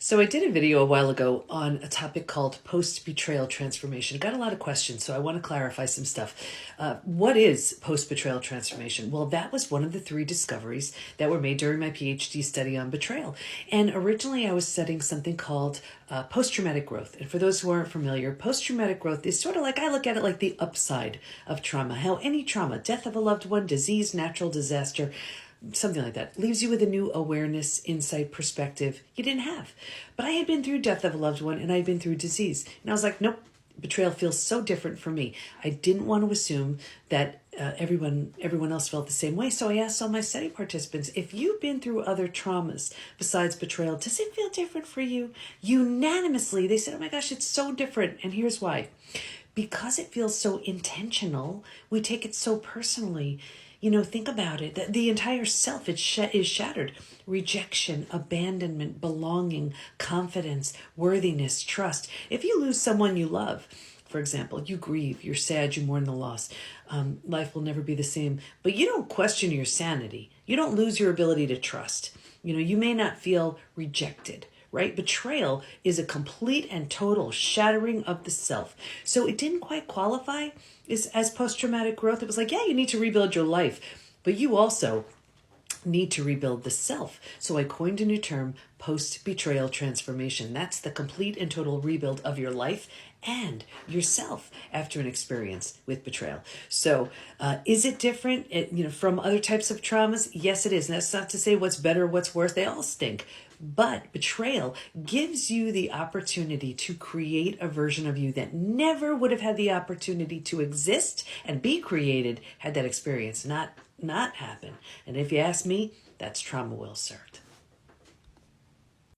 So I did a video a while ago on a topic called post-betrayal transformation. Got a lot of questions, so I want to clarify some stuff. What is post-betrayal transformation? Well, that was one of the 3 discoveries that were made during my PhD study on betrayal. And originally I was studying something called post-traumatic growth. And for those who aren't familiar, post-traumatic growth is sort of like, I look at it like the upside of trauma. How any trauma, death of a loved one, disease, natural disaster, something like that, leaves you with a new awareness, insight, perspective you didn't have. But I had been through death of a loved one and I had been through disease. And I was like, nope, betrayal feels so different for me. I didn't want to assume that everyone else felt the same way. So I asked all my study participants, if you've been through other traumas besides betrayal, does it feel different for you? Unanimously, they said, oh my gosh, it's so different. And here's why. Because it feels so intentional, we take it so personally. You know, think about it. The entire self is shattered. Rejection, abandonment, belonging, confidence, worthiness, trust. If you lose someone you love, for example, you grieve, you're sad, you mourn the loss. Life will never be the same. But you don't question your sanity. You don't lose your ability to trust. You know, you may not feel rejected, right? Betrayal is a complete and total shattering of the self. So it didn't quite qualify as post-traumatic growth. It was like, yeah, you need to rebuild your life, but you also need to rebuild the self. So I coined a new term, post-betrayal transformation. That's the complete and total rebuild of your life and yourself after an experience with betrayal. So is it different from other types of traumas? Yes, it is. And that's not to say what's better, what's worse. They all stink. But betrayal gives you the opportunity to create a version of you that never would have had the opportunity to exist and be created had that experience not happen. And if you ask me, that's trauma well served.